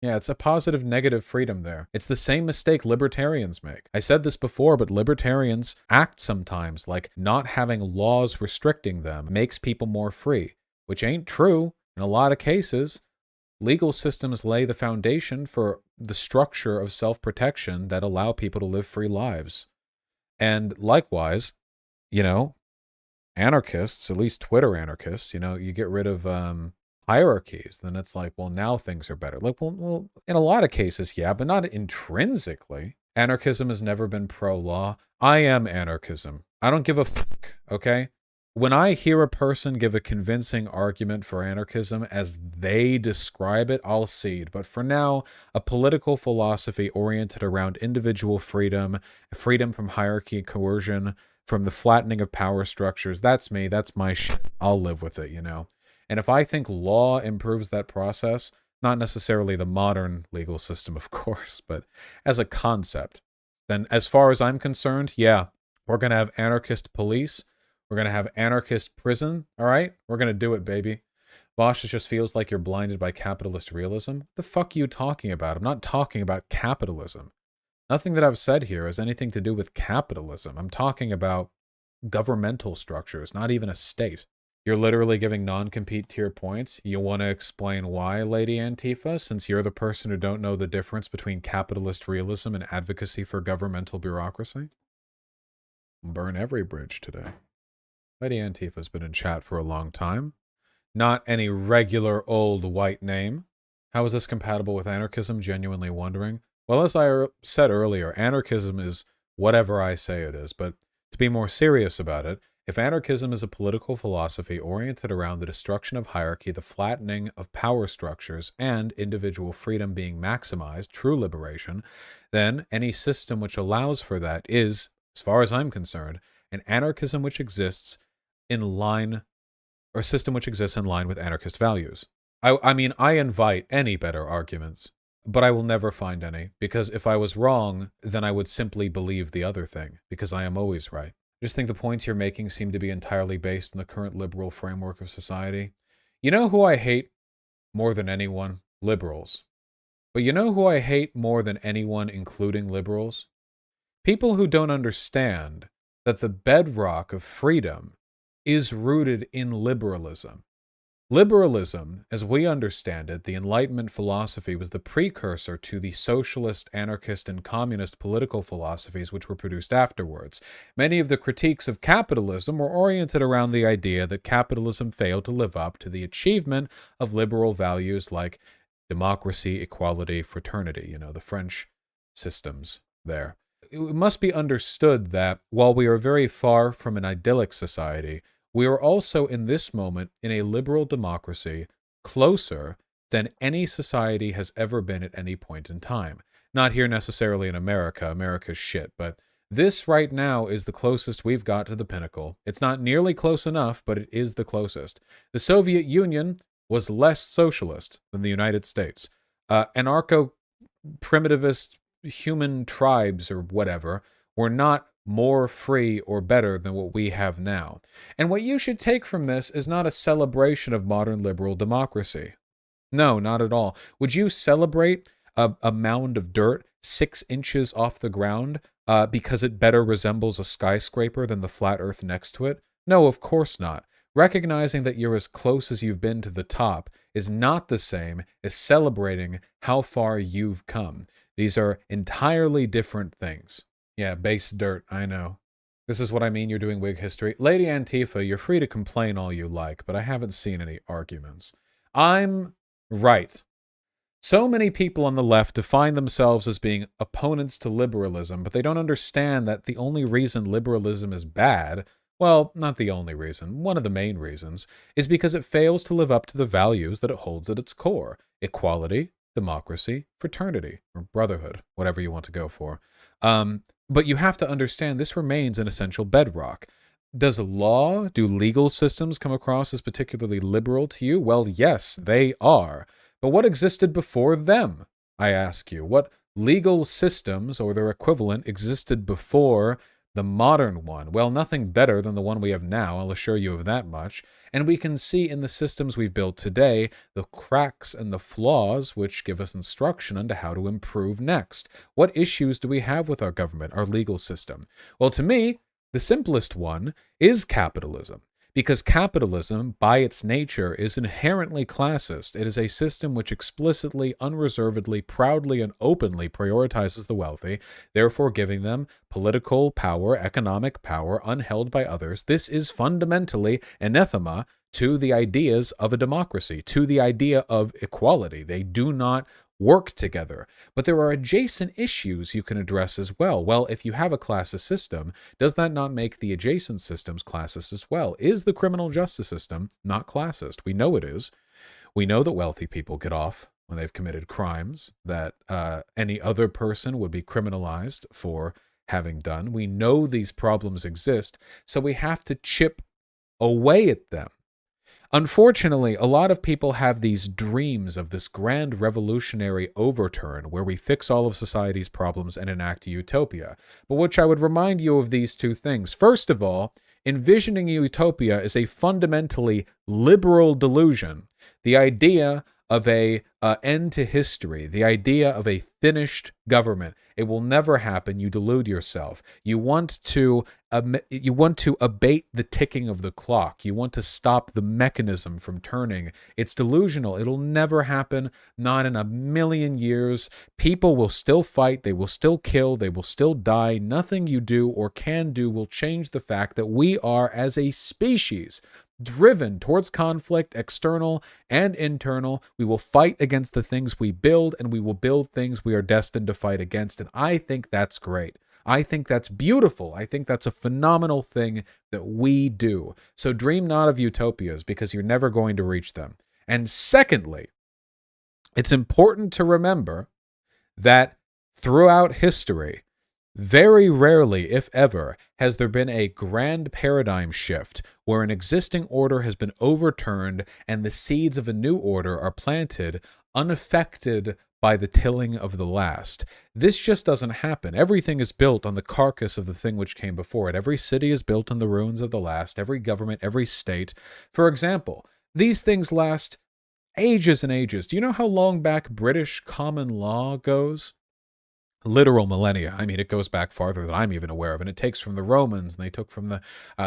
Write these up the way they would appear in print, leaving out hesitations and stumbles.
Yeah, it's a positive negative freedom there. It's the same mistake libertarians make. I said this before, but libertarians act sometimes like not having laws restricting them makes people more free, which ain't true in a lot of cases. Legal systems lay the foundation for the structure of self-protection that allow people to live free lives. And likewise, you know, anarchists, at least Twitter anarchists, you get rid of hierarchies, then it's like, well, now things are better. Like, well, in a lot of cases, yeah, but not intrinsically. Anarchism has never been pro-law. I am anarchism. I don't give a fuck, okay? When I hear a person give a convincing argument for anarchism as they describe it, I'll cede. But for now, a political philosophy oriented around individual freedom, freedom from hierarchy and coercion, from the flattening of power structures, that's me, that's my shit. I'll live with it, And if I think law improves that process, not necessarily the modern legal system, of course, but as a concept, then as far as I'm concerned, yeah, we're going to have anarchist police. We're going to have anarchist prison, all right? We're going to do it, baby. Vaush, it just feels like you're blinded by capitalist realism. What the fuck are you talking about? I'm not talking about capitalism. Nothing that I've said here has anything to do with capitalism. I'm talking about governmental structures, not even a state. You're literally giving non-compete tier points. You want to explain why, Lady Antifa, since you're the person who don't know the difference between capitalist realism and advocacy for governmental bureaucracy? Burn every bridge today. Lady Antifa's been in chat for a long time. Not any regular old white name. How is this compatible with anarchism? Genuinely wondering. Well, as I said earlier, anarchism is whatever I say it is, but to be more serious about it, if anarchism is a political philosophy oriented around the destruction of hierarchy, the flattening of power structures, and individual freedom being maximized, true liberation, then any system which allows for that is, as far as I'm concerned, an anarchism which exists in line, or a system which exists in line with anarchist values. I mean, I invite any better arguments, but I will never find any, because if I was wrong, then I would simply believe the other thing, because I am always right. I just think the points you're making seem to be entirely based on the current liberal framework of society. You know who I hate more than anyone? Liberals. But you know who I hate more than anyone, including liberals? People who don't understand that the bedrock of freedom is rooted in liberalism. Liberalism, as we understand it, the Enlightenment philosophy, was the precursor to the socialist, anarchist, and communist political philosophies which were produced afterwards. Many of the critiques of capitalism were oriented around the idea that capitalism failed to live up to the achievement of liberal values like democracy, equality, fraternity, the French systems there. It must be understood that while we are very far from an idyllic society, we are also in this moment in a liberal democracy closer than any society has ever been at any point in time. Not here necessarily in America. America's shit, but this right now is the closest we've got to the pinnacle. It's not nearly close enough, but it is the closest. The Soviet Union was less socialist than the United States. Anarcho-primitivist human tribes or whatever were not more free or better than what we have now. And what you should take from this is not a celebration of modern liberal democracy. No, not at all. Would you celebrate a mound of dirt 6 inches off the ground because it better resembles a skyscraper than the flat earth next to it? No, of course not. Recognizing that you're as close as you've been to the top is not the same as celebrating how far you've come. These are entirely different things. Yeah, base dirt, I know. This is what I mean you're doing Whig history. Lady Antifa, you're free to complain all you like, but I haven't seen any arguments. I'm right. So many people on the left define themselves as being opponents to liberalism, but they don't understand that the only reason liberalism is bad, well, not the only reason, one of the main reasons, is because it fails to live up to the values that it holds at its core. Equality, democracy, fraternity, or brotherhood, whatever you want to go for. But you have to understand this remains an essential bedrock. Does do legal systems come across as particularly liberal to you? Well, yes, they are. But what existed before them, I ask you? What legal systems or their equivalent existed before The modern one, well, nothing better than the one we have now, I'll assure you of that much. And we can see in the systems we've built today the cracks and the flaws which give us instruction on how to improve next. What issues do we have with our government, our legal system? Well, to me, the simplest one is capitalism. Because capitalism, by its nature, is inherently classist. It is a system which explicitly, unreservedly, proudly, and openly prioritizes the wealthy, therefore giving them political power, economic power, unheld by others. This is fundamentally anathema to the ideas of a democracy, to the idea of equality. They do not work together. But there are adjacent issues you can address as well. Well, if you have a classist system, does that not make the adjacent systems classist as well? Is the criminal justice system not classist? We know it is. We know that wealthy people get off when they've committed crimes that any other person would be criminalized for having done. We know these problems exist, so we have to chip away at them. Unfortunately, a lot of people have these dreams of this grand revolutionary overturn where we fix all of society's problems and enact a utopia, but which I would remind you of these two things. First of all, envisioning a utopia is a fundamentally liberal delusion. The idea of a end to history, the idea of a finished government. It will never happen. You delude yourself. You want to abate the ticking of the clock. You want to stop the mechanism from turning. It's delusional. It'll never happen. Not in a million years. People will still fight. They will still kill. They will still die. Nothing you do or can do will change the fact that we are, as a species, driven towards conflict, external and internal. We will fight against the things we build, and we will build things we are destined to fight against. And I think that's great. I think that's beautiful. I think that's a phenomenal thing that we do. So dream not of utopias, because you're never going to reach them. And secondly, it's important to remember that throughout history, very rarely, if ever, has there been a grand paradigm shift where an existing order has been overturned and the seeds of a new order are planted unaffected by the tilling of the last. This just doesn't happen. Everything is built on the carcass of the thing which came before it. Every city is built on the ruins of the last. Every government, every state. For example, these things last ages and ages. Do you know how long back British common law goes? Literal millennia. I mean, it goes back farther than I'm even aware of, and it takes from the Romans, and they took from the,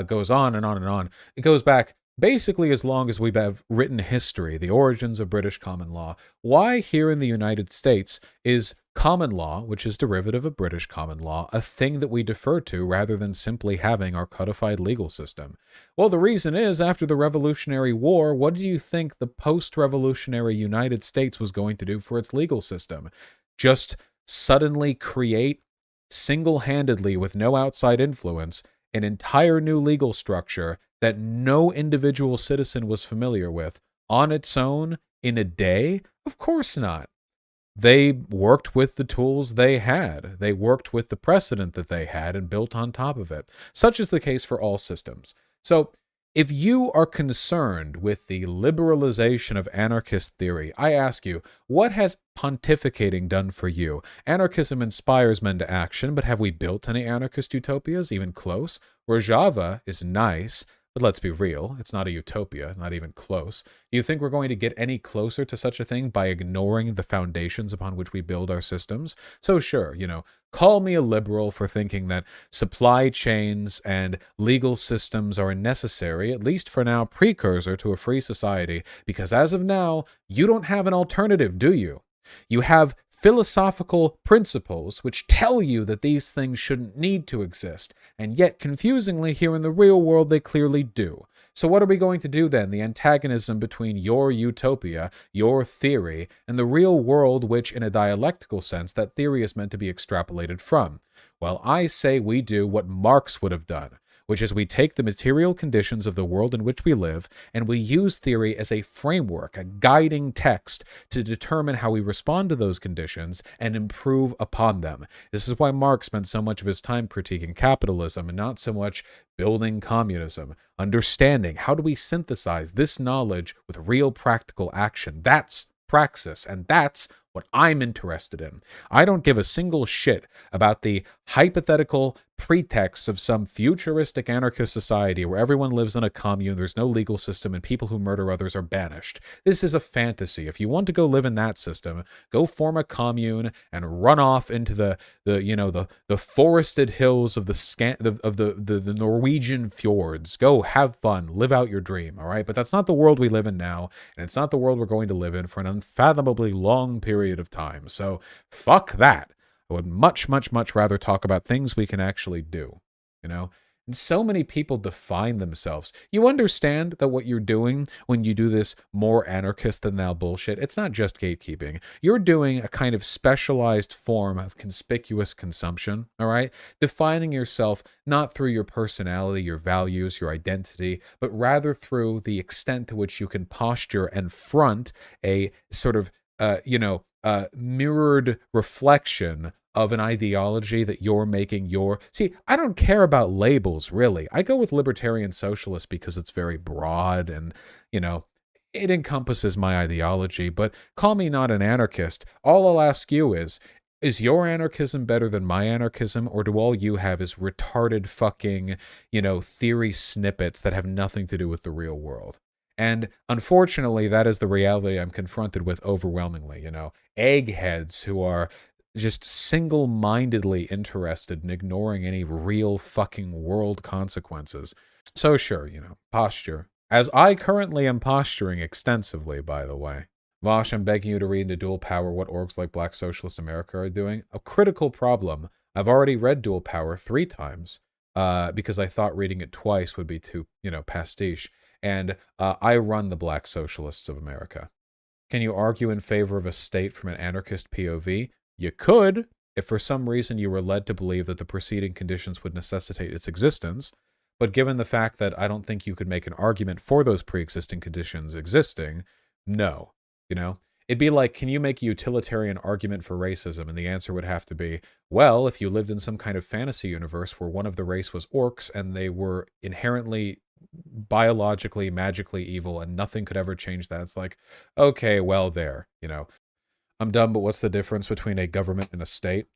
goes on and on and on. It goes back basically as long as we have written history, the origins of British common law. Why here in the United States is common law, which is derivative of British common law, a thing that we defer to rather than simply having our codified legal system? Well, the reason is, after the Revolutionary War, what do you think the post-revolutionary United States was going to do for its legal system? Just suddenly create, single-handedly, with no outside influence, an entire new legal structure that no individual citizen was familiar with on its own in a day? Of course not. They worked with the tools they had. They worked with the precedent that they had and built on top of it. Such is the case for all systems. So, if you are concerned with the liberalization of anarchist theory, I ask you, what has pontificating done for you? Anarchism inspires men to action, but have we built any anarchist utopias? Even close? Rojava is nice, but let's be real, it's not a utopia, not even close. Do you think we're going to get any closer to such a thing by ignoring the foundations upon which we build our systems? So sure, call me a liberal for thinking that supply chains and legal systems are a necessary, at least for now, precursor to a free society, because as of now, you don't have an alternative, do you? You have philosophical principles which tell you that these things shouldn't need to exist, and yet, confusingly, here in the real world, they clearly do. So what are we going to do then? The antagonism between your utopia, your theory, and the real world which, in a dialectical sense, that theory is meant to be extrapolated from? Well, I say we do what Marx would have done, which is we take the material conditions of the world in which we live, and we use theory as a framework, a guiding text, to determine how we respond to those conditions and improve upon them. This is why Marx spent so much of his time critiquing capitalism and not so much building communism. Understanding how do we synthesize this knowledge with real practical action. That's Praxis, and that's what I'm interested in. I don't give a single shit about the hypothetical pretext of some futuristic anarchist society where everyone lives in a commune, there's no legal system, and people who murder others are banished. This is a fantasy. If you want to go live in that system, go form a commune and run off into the forested hills of the Norwegian fjords. Go have fun, live out your dream, all right? But that's not the world we live in now, and it's not the world we're going to live in for an unfathomably long period of time. So fuck that. I would much, much, much rather talk about things we can actually do, you know? And so many people define themselves. You understand that what you're doing when you do this more anarchist than thou bullshit, it's not just gatekeeping. You're doing a kind of specialized form of conspicuous consumption, all right? Defining yourself not through your personality, your values, your identity, but rather through the extent to which you can posture and front a sort of, mirrored reflection of an ideology that you're making your... See, I don't care about labels, really. I go with Libertarian Socialist because it's very broad and, it encompasses my ideology, but call me not an anarchist. All I'll ask you is your anarchism better than my anarchism, or do all you have is retarded fucking, theory snippets that have nothing to do with the real world? And unfortunately, that is the reality I'm confronted with overwhelmingly, eggheads who are just single-mindedly interested in ignoring any real fucking world consequences. So sure, posture. As I currently am posturing extensively, by the way. Vaush, I'm begging you to read into Dual Power what orgs like Black Socialist America are doing. A critical problem. I've already read Dual Power 3 times because I thought reading it twice would be too, pastiche. And I run the Black Socialists of America. Can you argue in favor of a state from an anarchist POV? You could, if for some reason you were led to believe that the preceding conditions would necessitate its existence, but given the fact that I don't think you could make an argument for those pre-existing conditions existing, no. It'd be like, can you make a utilitarian argument for racism? And the answer would have to be, well, if you lived in some kind of fantasy universe where one of the race was orcs and they were inherently biologically, magically evil and nothing could ever change that, it's like, okay, well, there, I'm dumb, but what's the difference between a government and a state?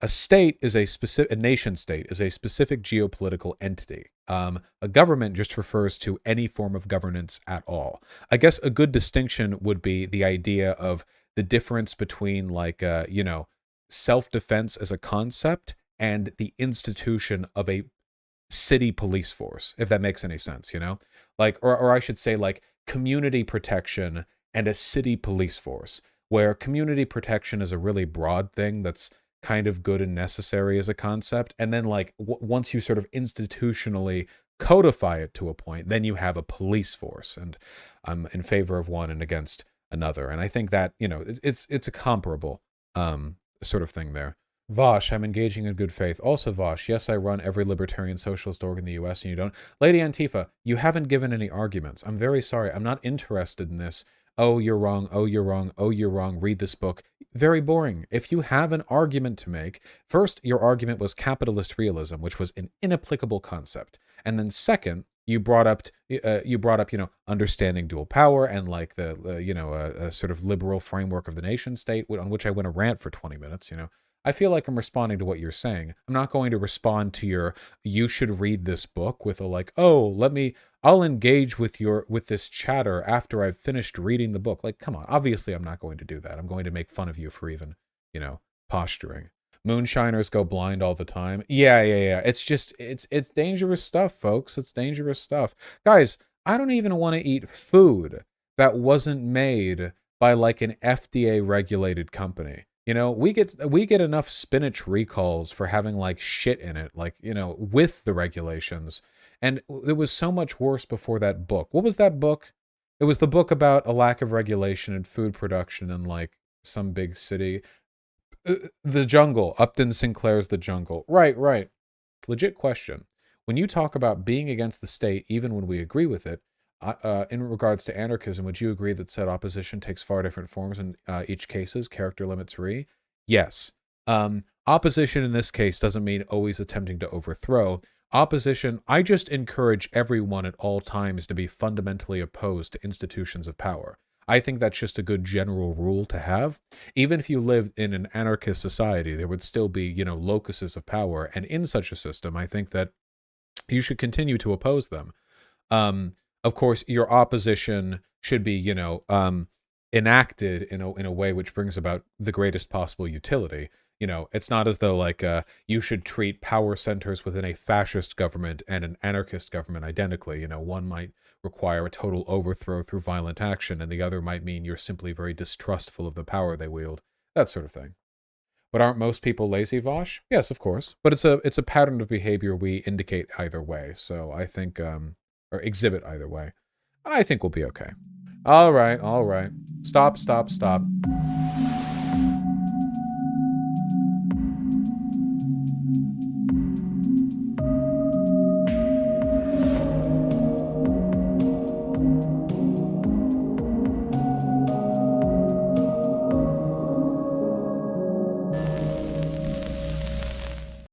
A state is a nation state is a specific geopolitical entity. A government just refers to any form of governance at all. I guess a good distinction would be the idea of the difference between self-defense as a concept and the institution of a city police force, if that makes any sense, or I should say community protection and a city police force, where community protection is a really broad thing that's kind of good and necessary as a concept. And then once you sort of institutionally codify it to a point, then you have a police force. And I'm in favor of one and against another. And I think that, it's a comparable sort of thing there. Vaush, I'm engaging in good faith. Also, Vaush, yes, I run every libertarian socialist org in the US and you don't. Lady Antifa, you haven't given any arguments. I'm very sorry. I'm not interested in this. Oh, you're wrong. Oh, you're wrong. Oh, you're wrong. Read this book. Very boring. If you have an argument to make, first, your argument was capitalist realism, which was an inapplicable concept. And then second, you brought up, understanding dual power and a sort of liberal framework of the nation state, on which I went a rant for 20 minutes, I feel like I'm responding to what you're saying. I'm not going to respond to you should read this book with I'll engage with this chatter after I've finished reading the book. Come on. Obviously, I'm not going to do that. I'm going to make fun of you for even, posturing. Moonshiners go blind all the time. Yeah. It's just, it's dangerous stuff, folks. It's dangerous stuff. Guys, I don't even want to eat food that wasn't made by an FDA regulated company. We get enough spinach recalls for having shit in it, with the regulations. And it was so much worse before that book. What was that book? It was the book about a lack of regulation in food production in some big city. The Jungle, Upton Sinclair's The Jungle. Right. Legit question. When you talk about being against the state, even when we agree with it, in regards to anarchism, would you agree that said opposition takes far different forms in each cases? Character limits re? Yes. Opposition in this case doesn't mean always attempting to overthrow. Opposition, I just encourage everyone at all times to be fundamentally opposed to institutions of power. I think that's just a good general rule to have. Even if you lived in an anarchist society, there would still be, locuses of power. And in such a system, I think that you should continue to oppose them. Of course, your opposition should be, enacted in a way which brings about the greatest possible utility. It's not as though you should treat power centers within a fascist government and an anarchist government identically. One might require a total overthrow through violent action, and the other might mean you're simply very distrustful of the power they wield. That sort of thing. But aren't most people lazy, Vaush? Yes, of course. But it's a pattern of behavior we indicate either way. So I think, or exhibit either way. I think we'll be okay. All right, all right. Stop, stop, stop.